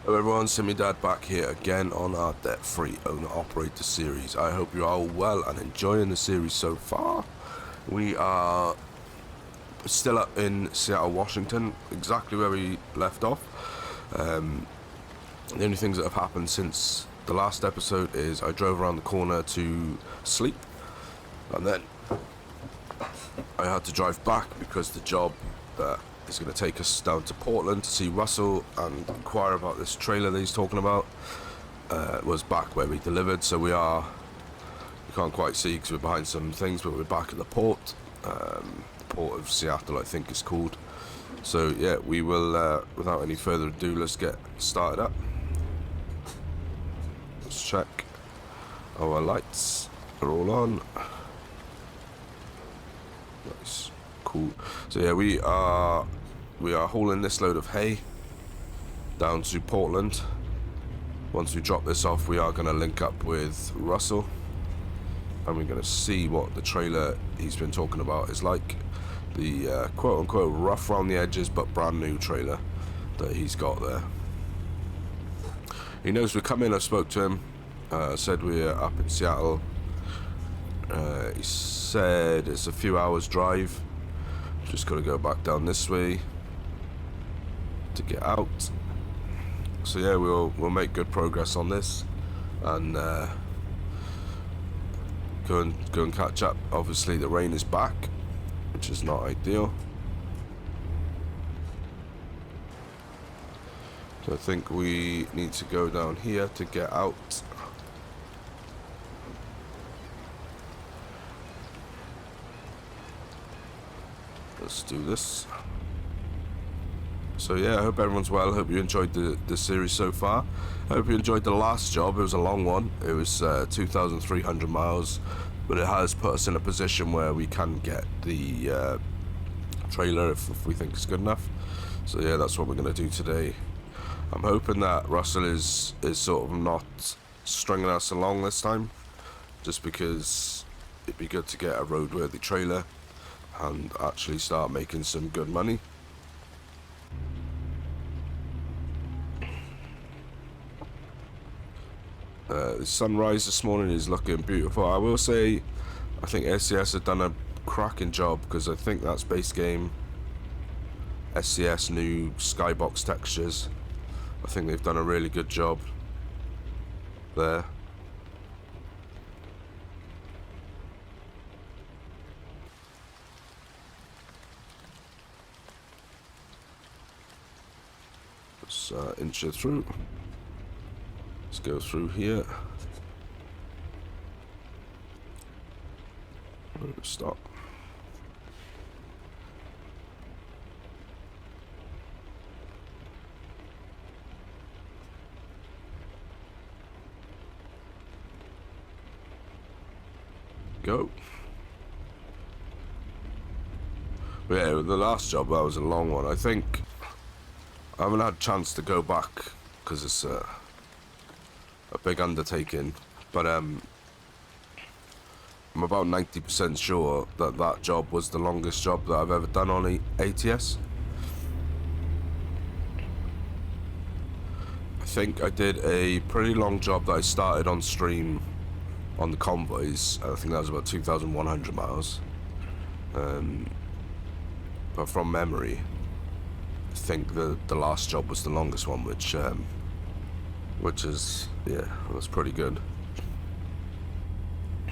Hello everyone, Simi Dad back here again on our debt-free owner-operator series. I hope you're all well and enjoying the series so far. We are still up in Seattle, Washington, exactly where we left off. The only things that have happened since the last episode is I drove around the corner to sleep, and then I had to drive back because the job that is going to take us down to Portland to see Russell and inquire about this trailer that he's talking about was back where we delivered. So we can't quite see because we're behind some things, but we're back at the port. The port of Seattle, I think it's called. So yeah, we will without any further ado, let's get started up. Let's check our lights are all on. Nice, cool. So yeah, we are hauling this load of hay down to Portland. Once we drop this off, we are going to link up with Russell, and we're going to see what the trailer he's been talking about is like. The quote-unquote rough around the edges but brand new trailer that he's got there. He knows we're coming. I spoke to him, said we're up in Seattle. He said it's a few hours drive, just got to go back down this way to get out. So yeah, we'll make good progress on this and go and catch up. Obviously the rain is back, which is not ideal. So I think we need to go down here to get out. Let's do this. So yeah, I hope everyone's well. I hope you enjoyed the series so far. I hope you enjoyed the last job. It was a long one. It was 2,300 miles. But it has put us in a position where we can get the trailer if we think it's good enough. So yeah, that's what we're going to do today. I'm hoping that Russell is sort of not stringing us along this time, just because it'd be good to get a roadworthy trailer and actually start making some good money. The sunrise this morning is looking beautiful. I will say, I think SCS have done a cracking job, because I think that's base game SCS new skybox textures. I think they've done a really good job there. Let's inch it through. Let's go through here. Stop. Go. But yeah, the last job, that was a long one. I think I haven't had a chance to go back because it's a big undertaking, but I'm about 90% sure that that job was the longest job that I've ever done on ATS. I think I did a pretty long job that I started on stream on the convoys. I think that was about 2,100 miles. But from memory, I think the last job was the longest one, which is, yeah, that's pretty good.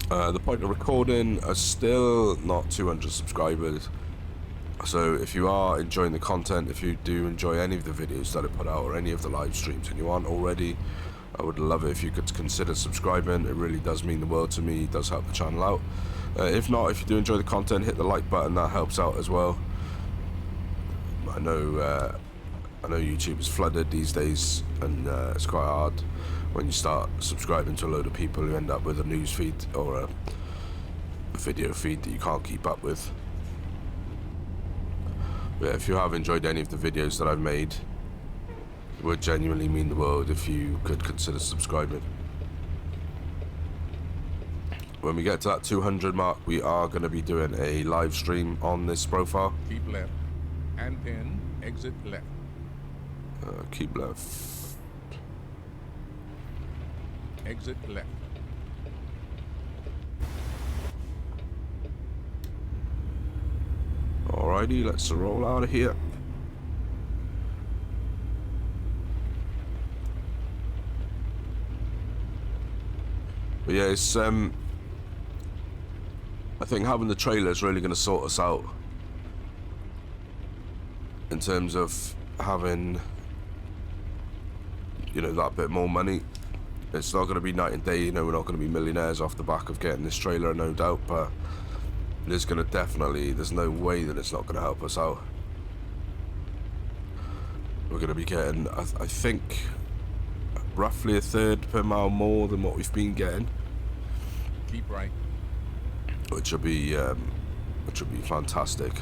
The point of recording is still not 200 subscribers. So if you are enjoying the content, if you do enjoy any of the videos that I put out or any of the live streams and you aren't already, I would love it if you could consider subscribing. It really does mean the world to me. It does help the channel out. If not, if you do enjoy the content, hit the like button. That helps out as well. I know YouTube is flooded these days, and it's quite hard when you start subscribing to a load of people who end up with a news feed or a video feed that you can't keep up with. But if you have enjoyed any of the videos that I've made, it would genuinely mean the world if you could consider subscribing. When we get to that 200 mark, we are going to be doing a live stream on this profile. Keep left, and then exit left. Keep left. Exit left. Alrighty, let's roll out of here. But yeah, it's I think having the trailer is really going to sort us out in terms of having, you know, that bit more money. It's not going to be night and day, you know, we're not going to be millionaires off the back of getting this trailer, no doubt, but it is going to definitely, there's no way that it's not going to help us out. We're going to be getting, I think, roughly a third per mile more than what we've been getting. Keep right. Which will be fantastic.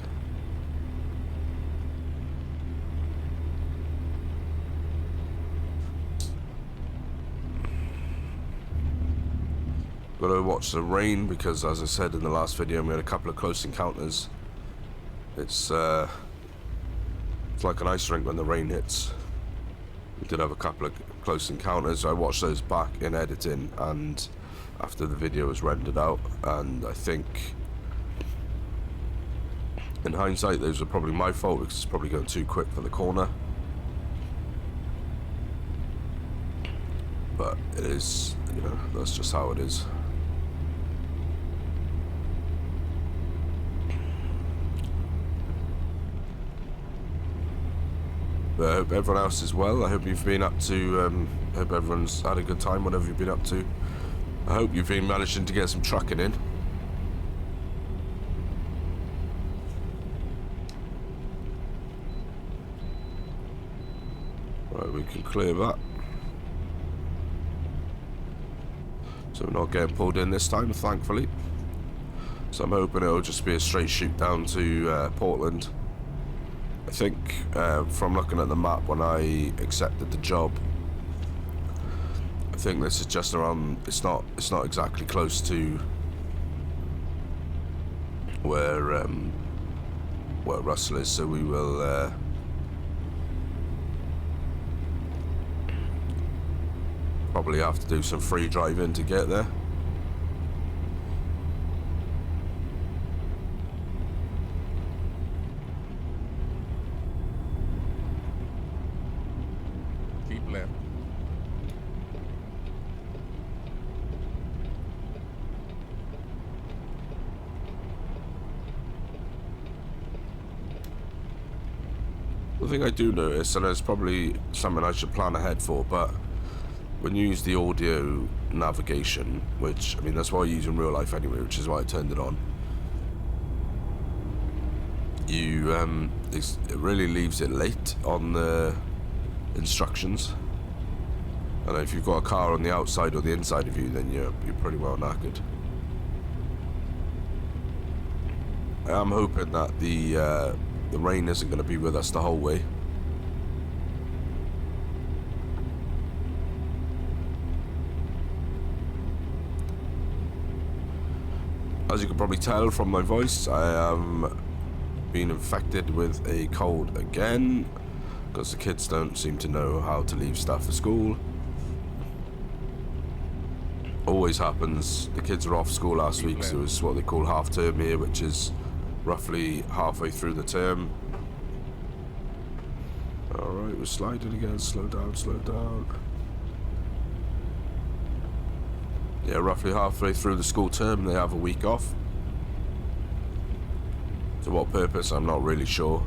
Gotta watch the rain because, as I said in the last video, we had a couple of close encounters. It's like an ice rink when the rain hits. We did have a couple of close encounters. I watched those back in editing and after the video was rendered out, and I think in hindsight those are probably my fault because it's probably going too quick for the corner. But it is, you know, that's just how it is. But I hope everyone else is well. I hope you've been up to, hope everyone's had a good time, whatever you've been up to. I hope you've been managing to get some trucking in. Right, we can clear that. So we're not getting pulled in this time, thankfully. So I'm hoping it'll just be a straight shoot down to Portland. I think from looking at the map when I accepted the job, I think this is just around, it's not exactly close to where Russell is, so we will probably have to do some free driving to get there. Keep left. The thing I do notice, and it's probably something I should plan ahead for, but when you use the audio navigation, which, I mean, that's what I use in real life anyway, which is why I turned it on, you, it really leaves it late on the instructions. And if you've got a car on the outside or the inside of you, then you're pretty well knackered. I am hoping that the rain isn't going to be with us the whole way. As you can probably tell from my voice, I am being infected with a cold again, because the kids don't seem to know how to leave stuff for school. Always happens. The kids were off school last week, so it was what they call half term here, which is roughly halfway through the term. Alright, we're sliding again. Slow down, slow down. Yeah, roughly halfway through the school term, they have a week off. To what purpose, I'm not really sure.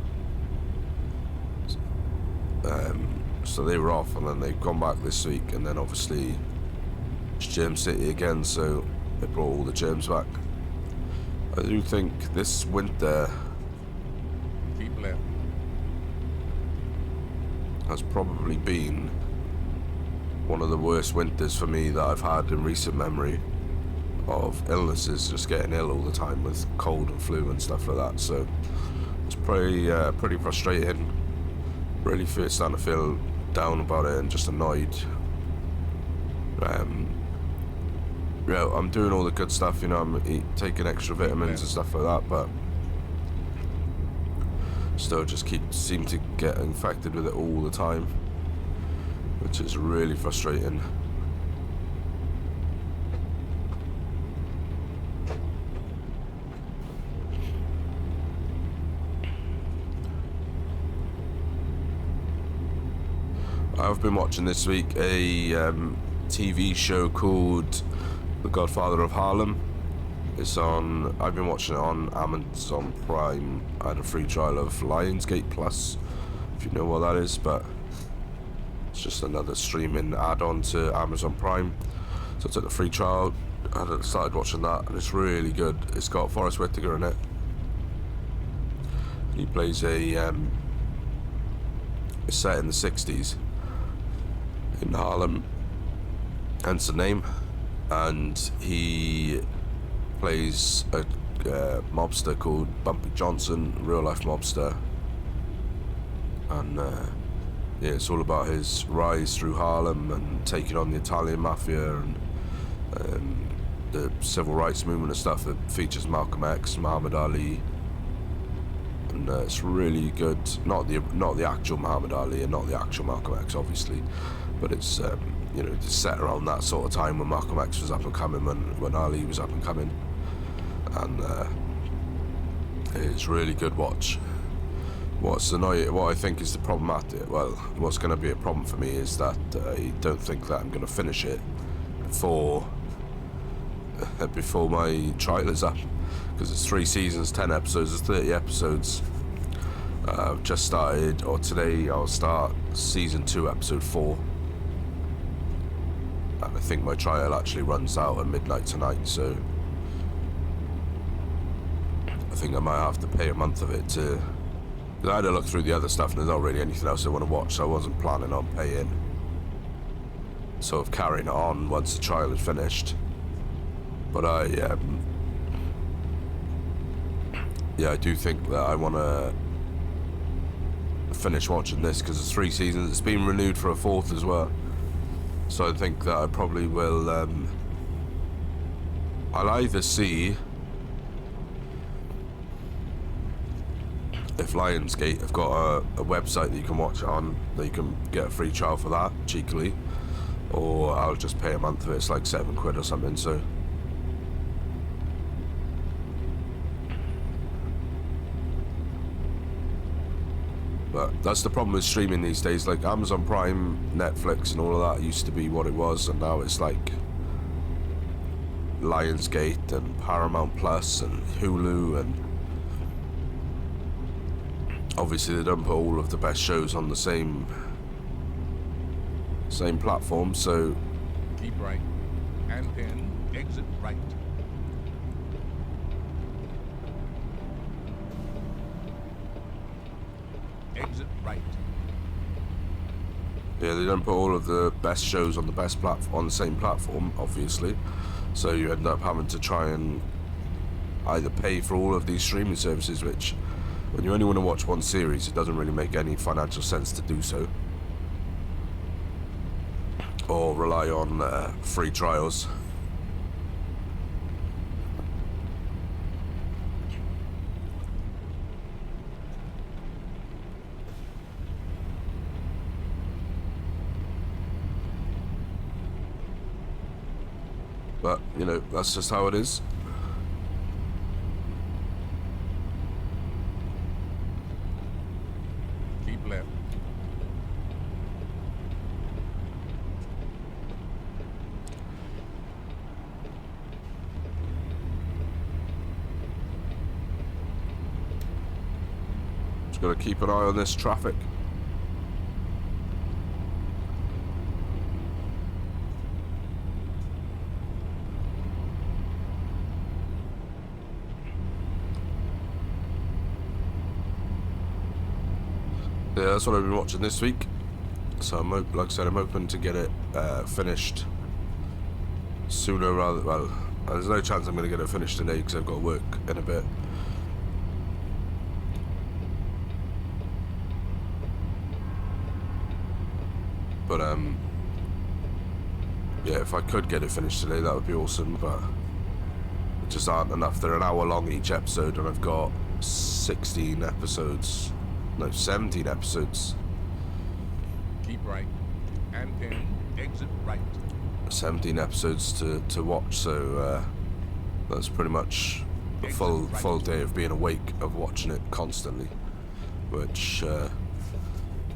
So they were off, and then they've gone back this week, and then obviously it's Germ City again, so they brought all the germs back. I do think this winter Keep left. has probably been one of the worst winters for me that I've had in recent memory of illnesses, just getting ill all the time with cold and flu and stuff like that. So it's pretty frustrating. Really starting to feel down about it and just annoyed. Yeah, I'm doing all the good stuff, you know, I'm taking extra vitamins and stuff like that, but still just seem to get infected with it all the time, which is really frustrating. I've been watching this week a TV show called The Godfather of Harlem. It's on, I've been watching it on Amazon Prime. I had a free trial of Lionsgate Plus, if you know what that is, but it's just another streaming add-on to Amazon Prime. So I took the free trial, I started watching that, and it's really good. It's got Forrest Whitaker in it. He plays it's set in the 60s in Harlem, hence the name, and he plays a mobster called Bumpy Johnson, real life mobster, and yeah, it's all about his rise through Harlem and taking on the Italian mafia and the civil rights movement and stuff. That features Malcolm X, Muhammad Ali, and it's really good. Not the actual Muhammad Ali and not the actual Malcolm X, obviously, but it's you know, it's set around that sort of time when Malcolm X was up and coming, when Ali was up and coming, and it's really good watch. What's annoying, what I think is the problematic, well, what's going to be a problem for me is that I don't think that I'm going to finish it before my trial is up, because it's 3 seasons, 10 episodes, it's 30 episodes. I've just started, or today I'll start season 2, episode 4. And I think my trial actually runs out at midnight tonight, so I think I might have to pay a month of it to... Because I had to look through the other stuff and there's not really anything else I want to watch, so I wasn't planning on paying. Sort of carrying it on once the trial is finished. But I do think that I want to finish watching this, because it's 3 seasons. It's been renewed for a 4th as well. So I think that I probably will, I'll either see if Lionsgate have got a website that you can watch it on, that you can get a free trial for that, cheekily, or I'll just pay a month of it. It's like £7 or something, so. But that's the problem with streaming these days. Like Amazon Prime, Netflix and all of that used to be what it was, and now it's like Lionsgate and Paramount Plus and Hulu, and obviously they don't put all of the best shows on the same platform, so... Keep right, and then exit right. Exit right. Yeah, they don't put all of the best shows on the best on the same platform, obviously. So you end up having to try and either pay for all of these streaming services, which, when you only want to watch one series, it doesn't really make any financial sense to do so. Or rely on free trials. But, you know, that's just how it is. Keep left. Just got to keep an eye on this traffic. Yeah, that's what I've been watching this week. So like I said, I'm hoping to get it finished sooner rather. Well, there's no chance I'm going to get it finished today because I've got work in a bit. But yeah, if I could get it finished today, that would be awesome. But it just aren't enough. They're an hour long each episode, and I've got 16 episodes. No, 17 episodes. Keep right, and then exit right. 17 episodes to watch, so that's pretty much a full day of being awake, of watching it constantly, which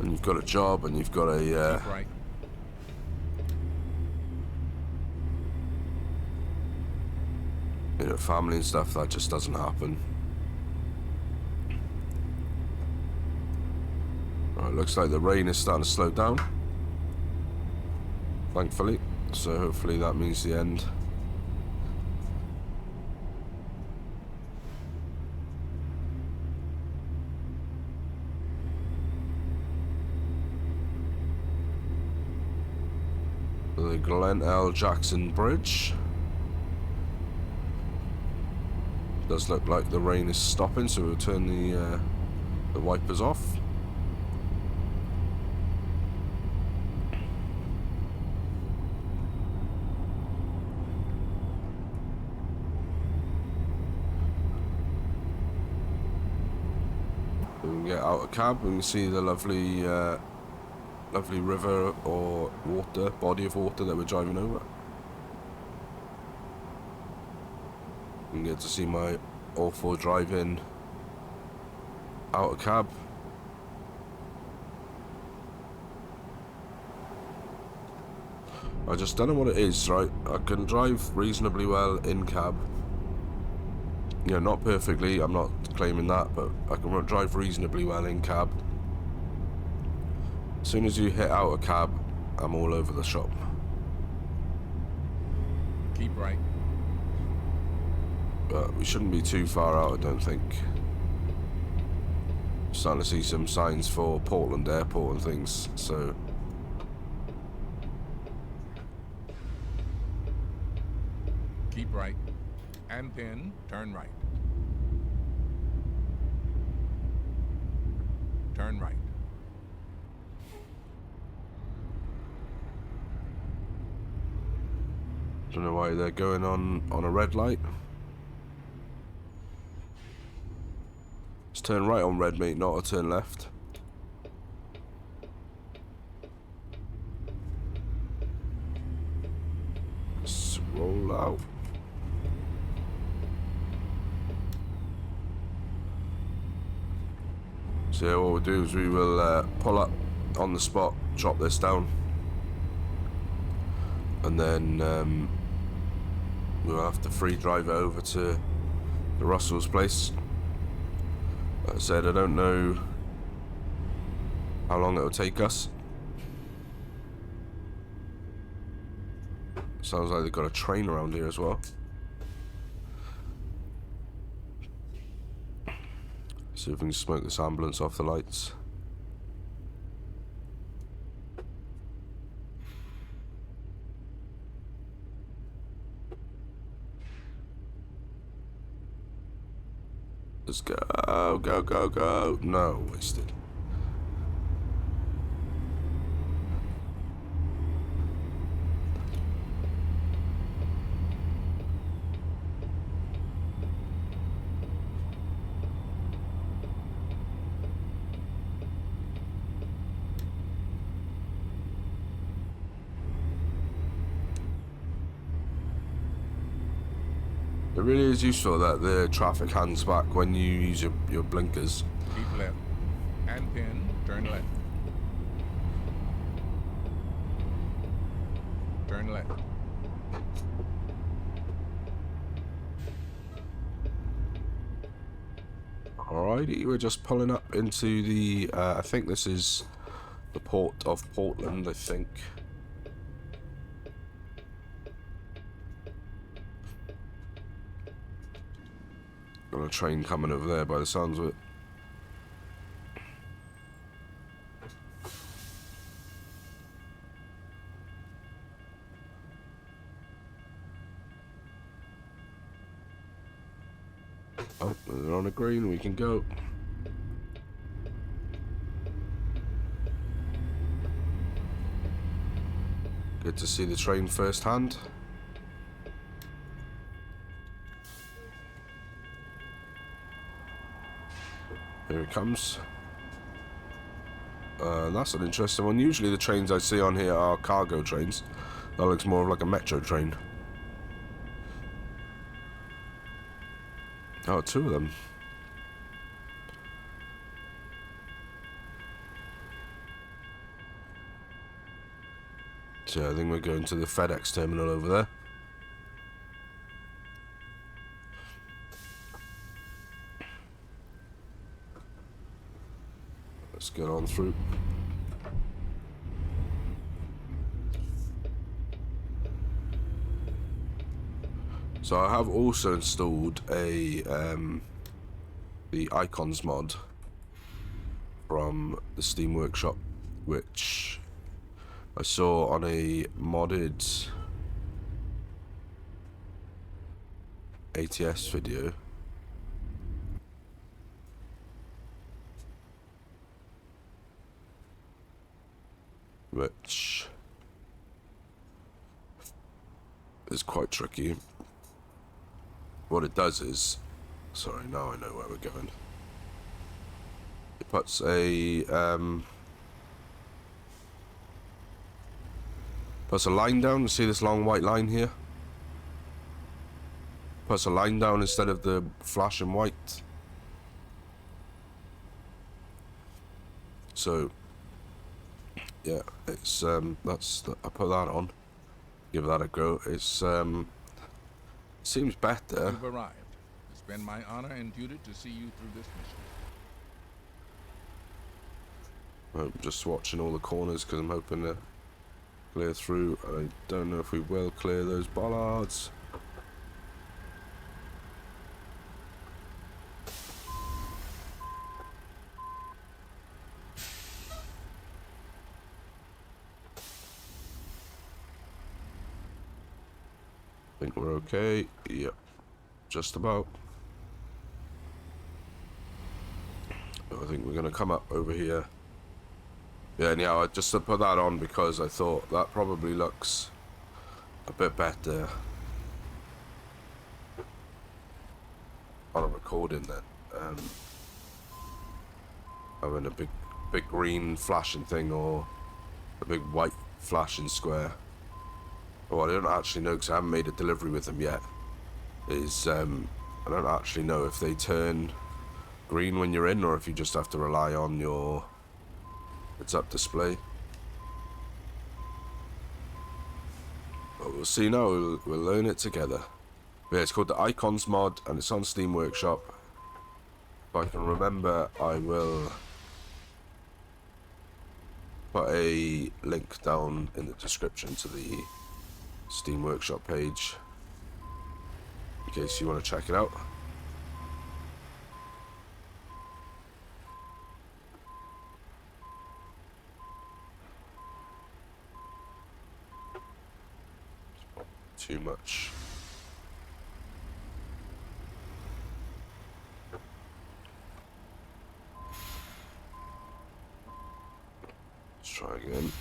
and you've got a job and you've got a Keep right. you know, family and stuff, that just doesn't happen. Right, looks like the rain is starting to slow down, thankfully, so hopefully that means the end. The Glen L. Jackson Bridge. Does look like the rain is stopping, so we'll turn the wipers off. We can get out a cab. We can see the lovely lovely river or water, body of water that we're driving over. You can get to see my awful driving out a cab. I just don't know what it is, right? I can drive reasonably well in cab. You know, not perfectly, I'm not claiming that, but I can drive reasonably well in cab. As soon as you hit out a cab, I'm all over the shop. Keep right. But we shouldn't be too far out, I don't think. Starting to see some signs for Portland Airport and things, so... Keep right. And then turn right. Turn right. Don't know why they're going on a red light. Let's turn right on red, mate, not a turn left. Let's roll out. So yeah, what we'll do is we will pull up on the spot, chop this down, and then we'll have to free drive it over to the Russell's place. Like I said, I don't know how long it will take us. Sounds like they've got a train around here as well. See if we can smoke this ambulance off the lights. Let's go, go, go, go. No, wasted. It really is useful that the traffic hands back when you use your blinkers. Keep left. And then turn left. Turn left. Alrighty, we're just pulling up into the, I think this is the port of Portland, I think. Got a train coming over there by the sounds of it. Oh, they're on a green, we can go. Good to see the train firsthand. Here it comes. That's an interesting one. Usually the trains I see on here are cargo trains. That looks more like a metro train. Oh, two of them. So I think we're going to the FedEx terminal over there. Let's get on through. So I have also installed a the icons mod from the Steam Workshop, which I saw on a modded ATS video. Which is quite tricky. What it does is, sorry, now I know where we're going. It puts a line down. You see this long white line here? Puts a line down instead of the flashing white. So yeah, it's that's I put that on. Give that a go. It's seems better. You've arrived. It's been my honor and duty to see you through this mission. I'm just watching all the corners because I'm hoping to clear through. I don't know if we will clear those bollards. I think we're okay. Yep, just about. I think we're gonna come up over here. Yeah, anyhow, I just put that on because I thought that probably looks a bit better on a recording then. Having a big green flashing thing or a big white flashing square. Oh, I don't actually know because I haven't made a delivery with them yet. I don't actually know if they turn green when you're in or if you just have to rely on your heads-up display. But we'll see now. We'll learn it together. Yeah, it's called the Icons mod and it's on Steam Workshop. If I can remember, I will put a link down in the description to the Steam Workshop page in case you want to check it out. Too much. Let's try again.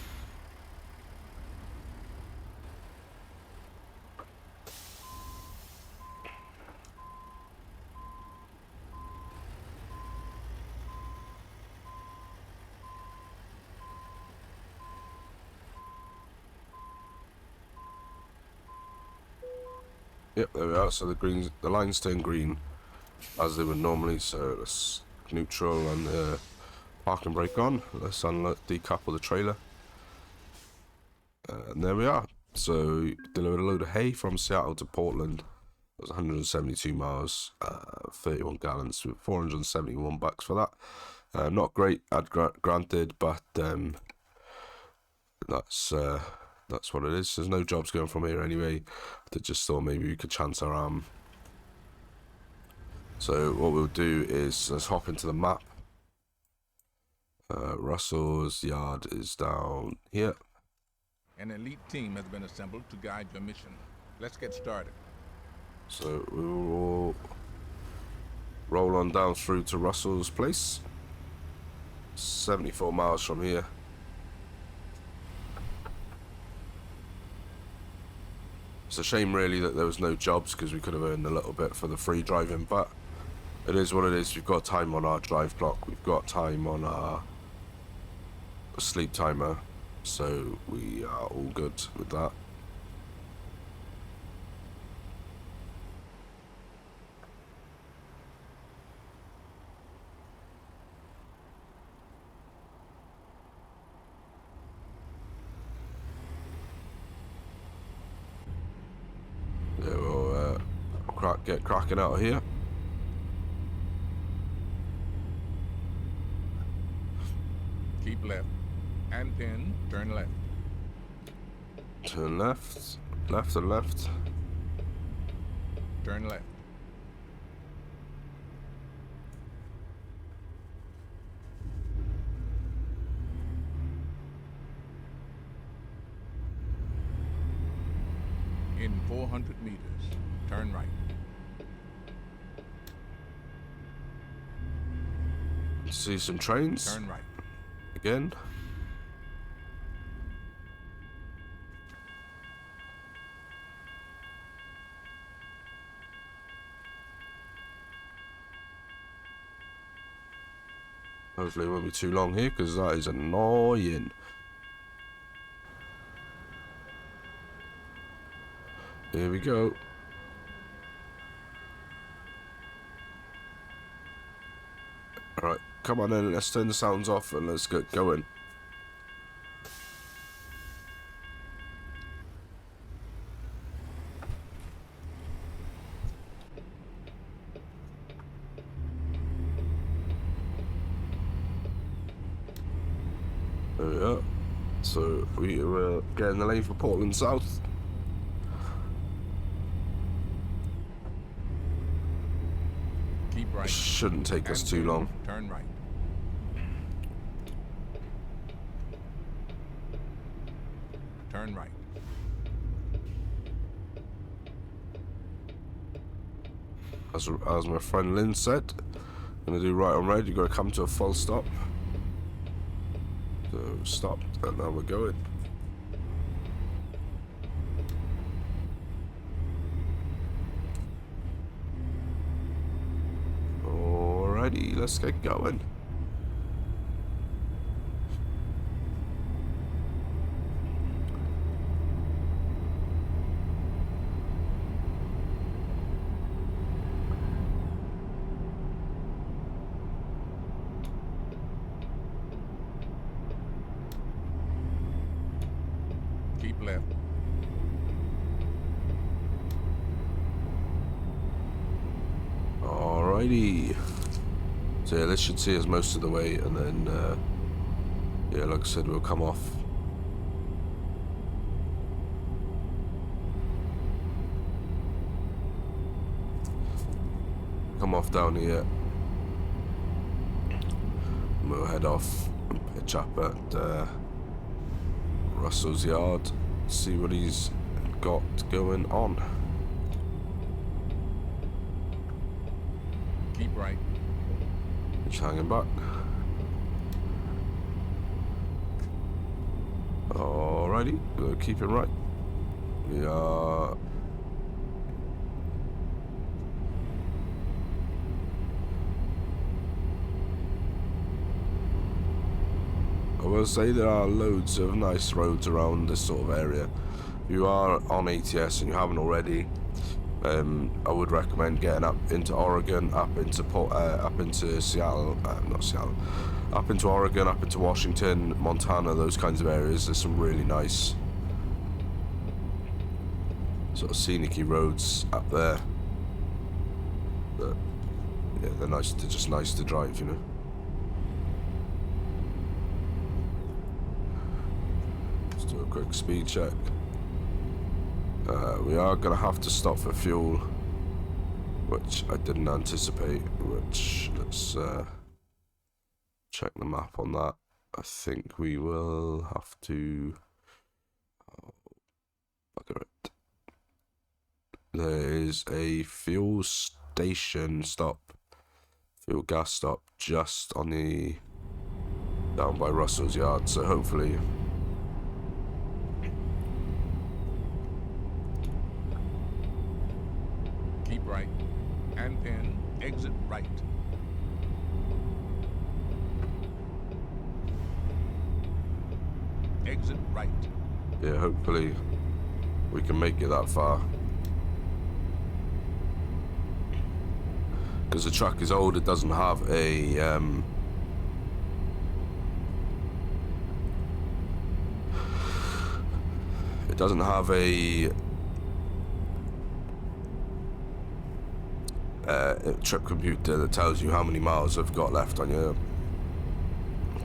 Yep, there we are. So the lines turn green as they would normally. So let's neutral and the parking brake on. Let's decouple the trailer. And there we are. So delivered a load of hay from Seattle to Portland. It was 172 miles, 31 gallons, with $471 for that. Not great, granted, but that's what it is. There's no jobs going from here anyway. I just thought maybe we could chance our arm. So what we'll do is let's hop into the map. Russell's yard is down here. An elite team has been assembled to guide your mission. Let's get started. So we will roll on down through to Russell's place. 74 miles from here. It's a shame really that there was no jobs because we could have earned a little bit for the free driving, but it is what it is. We've got time on our drive clock. We've got time on our sleep timer, so we are all good with that. get cracking out of here. Keep left. And pin, turn left. Turn left. Left and left. Turn left. In 400 meters, turn right. See some trains. Turn right. Again. Hopefully it won't be too long here, because that is annoying. Here we go. Alright, come on then, let's turn the sounds off and let's get going. There we are. So we will get in the lane for Portland South. Keep right. Shouldn't take us And too pin, long. Turn right. Turn right. As my friend Lynn said, gonna do right on red, you gotta come to a full stop. So stopped and now we're going. Alrighty, let's get going. Keep left. Alrighty. So yeah, this should see us most of the way, and then yeah, like I said, we'll come off. Come off down here. And we'll head off and pitch up at Russell's yard, see what he's got going on. Keep right. Just hanging back. Alrighty, we'll keep it right. We are I will say there are loads of nice roads around this sort of area. If you are on ATS and you haven't already, I would recommend getting up into Oregon, up into Seattle, not Seattle, up into Oregon, up into Washington, Montana, those kinds of areas. There's some really nice sort of scenic-y roads up there. But yeah, they're nice. They're just nice to drive, you know. Let's do a quick speed check. We are going to have to stop for fuel, which I didn't anticipate, which let's check the map on that. I think we will have to... Oh, bugger it. There is a fuel station stop, fuel gas stop, just on the... down by Russell's yard, so hopefully... Keep right. And pin, exit right. Exit right. Yeah, hopefully we can make it that far. Because the truck is old, it doesn't have a it doesn't have a trip computer that tells you how many miles have got left on your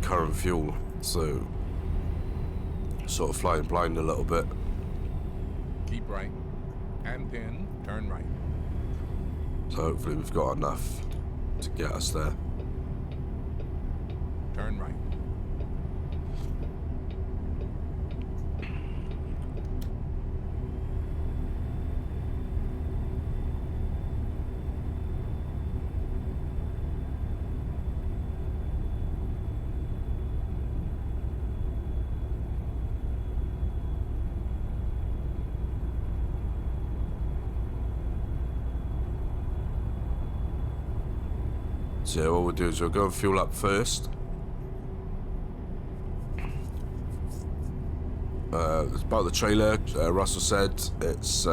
current fuel. So sort of flying blind a little bit. Keep right. And then turn right. So hopefully we've got enough to get us there. Turn right. So yeah, what we'll do is we'll go and fuel up first. About the trailer, Russell said it's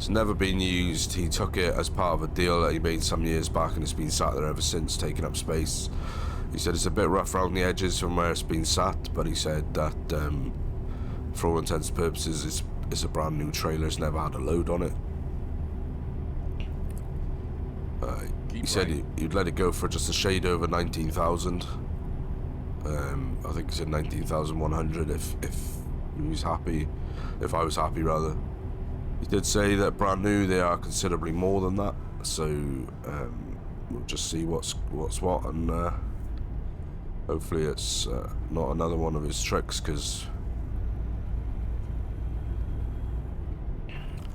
never been used. He took it as part of a deal that he made some years back, and it's been sat there ever since, taking up space. He said it's a bit rough around the edges from where it's been sat, but he said that for all intents and purposes it's a brand new trailer. It's never had a load on it. He said he'd let it go for just a shade over 19,000. I think he said 19,100 if he was happy, if I was happy rather. He did say that brand new they are considerably more than that, so we'll just see what's what, and hopefully it's not another one of his tricks, because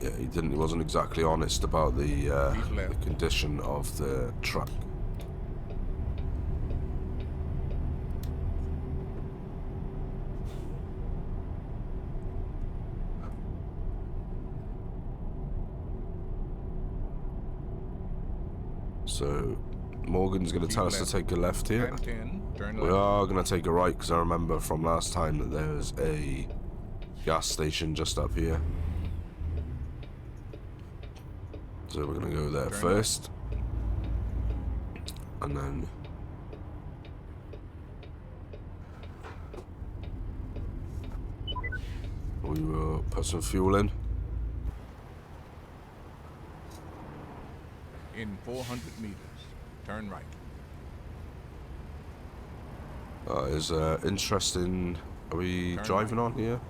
yeah, he wasn't exactly honest about the condition of the truck. So Morgan's going to tell us to take a left here. We are going to take a right, because I remember from last time that there was a gas station just up here. So we're going to go there first. And then we will put some fuel in. In 400 meters, turn right. Is interesting. Are we driving on here?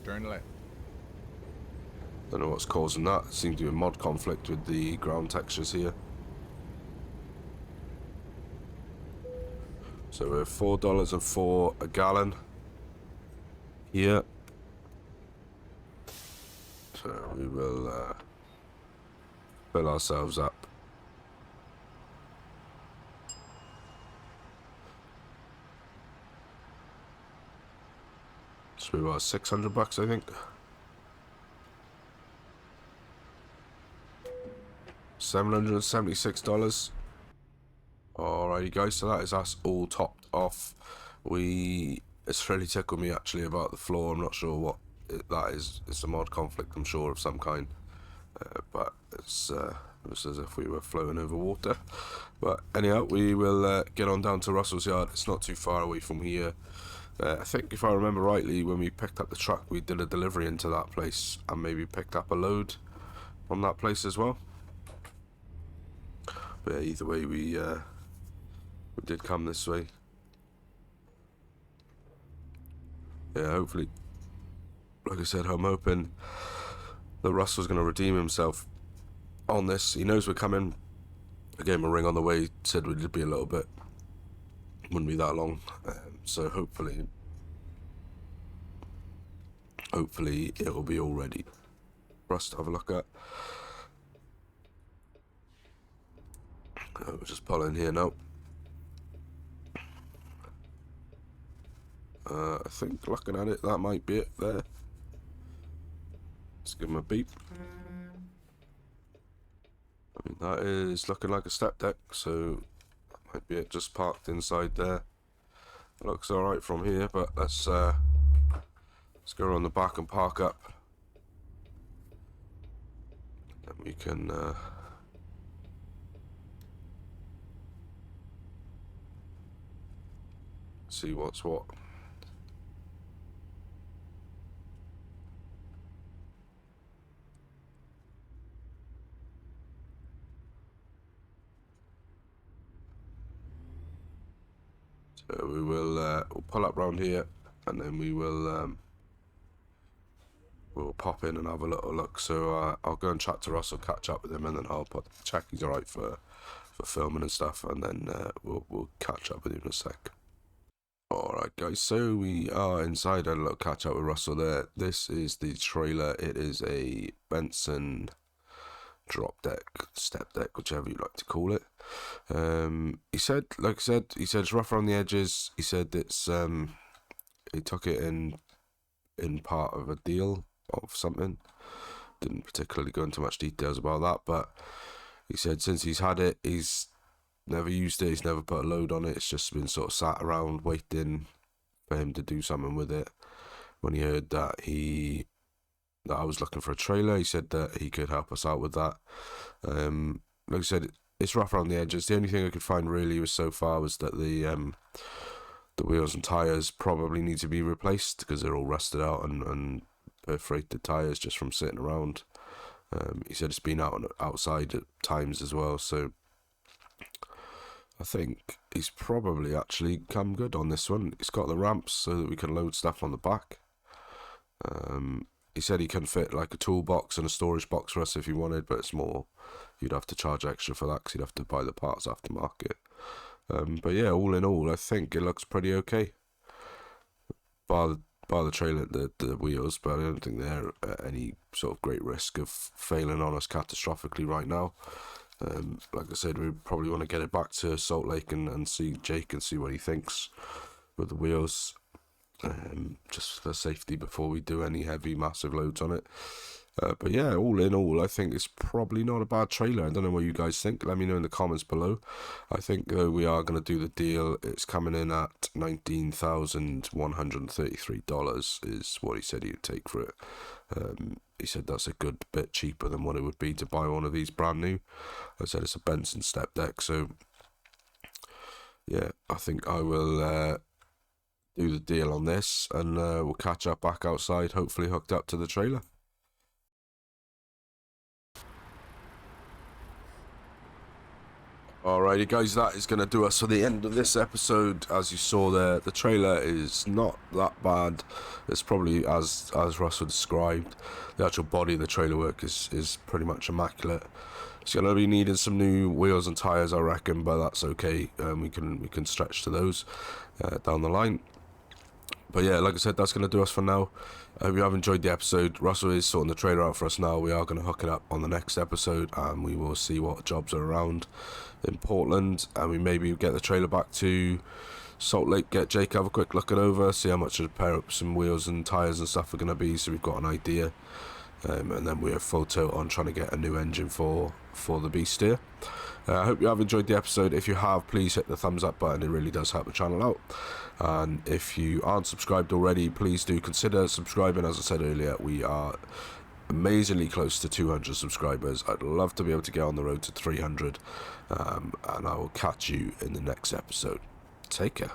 Turn left. Don't know what's causing that. Seems to be a mod conflict with the ground textures here. So we're $4.04 a gallon here. So we will fill ourselves up. So we were $600, I think. $776. Alrighty guys, so that is us all topped off. It's really tickled me actually about the floor. I'm not sure what that is. It's a mod conflict, I'm sure, of some kind. But it's as if we were floating over water. But anyhow, we will get on down to Russell's yard. It's not too far away from here. I think if I remember rightly, when we picked up the truck, we did a delivery into that place and maybe picked up a load from that place as well. But yeah, either way, we did come this way. Yeah, hopefully, like I said, I'm hoping that Russell's going to redeem himself on this. He knows we're coming. I gave him a ring on the way, said we'd be a little bit, wouldn't be that long. So hopefully it will be all ready for us to have a look at. We'll just pull in here now. I think looking at it, that might be it there. Let's give him a beep. I mean, that is looking like a step deck, so that might be it, just parked inside there. It looks alright from here, but let's go around the back and park up. Then we can see what's what. So we will we'll pull up round here, and then we will we'll pop in and have a little look. So I'll go and chat to Russell, catch up with him, and then I'll check he's alright for filming and stuff, and then we'll catch up with you in a sec. Alright guys, so we are inside. I had a little catch up with Russell there. This is the trailer. It is a Benson drop deck, step deck, whichever you like to call it. He said, like I said, he said it's rough around the edges. He said it's he took it in part of a deal of something. Didn't particularly go into much details about that, but he said since he's had it, he's never used it, he's never put a load on it. It's just been sort of sat around waiting for him to do something with it. When he heard that I was looking for a trailer, he said that he could help us out with that. Like I said, it's rough around the edges. The only thing I could find really was so far was that the wheels and tires probably need to be replaced because they're all rusted out and perforated tires just from sitting around. He said it's been outside at times as well, so I think he's probably actually come good on this one. He's got the ramps so that we can load stuff on the back. He said he can fit like a toolbox and a storage box for us if you wanted, but it's more, you'd have to charge extra for that because you'd have to buy the parts aftermarket. But yeah, all in all, I think it looks pretty okay. Bar the trailer, the wheels, but I don't think they're at any sort of great risk of failing on us catastrophically right now. Like I said, we probably want to get it back to Salt Lake and see Jake and see what he thinks with the wheels, just for safety before we do any heavy, massive loads on it. But yeah, all in all, I think it's probably not a bad trailer. I don't know what you guys think. Let me know in the comments below. I think though we are going to do the deal. It's coming in at $19,133 is what he said he would take for it. He said that's a good bit cheaper than what it would be to buy one of these brand new. I said it's a Benson step deck, so yeah, I think I will do the deal on this, and we'll catch up back outside, hopefully hooked up to the trailer. Alrighty guys, that is going to do us for the end of this episode. As you saw there, the trailer is not that bad. It's probably as Russell described. The actual body of the trailer work is pretty much immaculate. It's going to be needing some new wheels and tyres, I reckon, but that's okay. We can stretch to those down the line. But yeah, like I said, that's going to do us for now. I hope you have enjoyed the episode. Russell is sorting the trailer out for us now. We are going to hook it up on the next episode, and we will see what jobs are around in Portland, and we maybe get the trailer back to Salt Lake, get Jake, have a quick look it over, see how much a pair up some wheels and tyres and stuff are going to be, so we've got an idea. And then we have full tilt on trying to get a new engine for the beast here. I hope you have enjoyed the episode. If you have, please hit the thumbs up button. It really does help the channel out. And if you aren't subscribed already, please do consider subscribing. As I said earlier, we are amazingly close to 200 subscribers. I'd love to be able to get on the road to 300. And I will catch you in the next episode. Take care.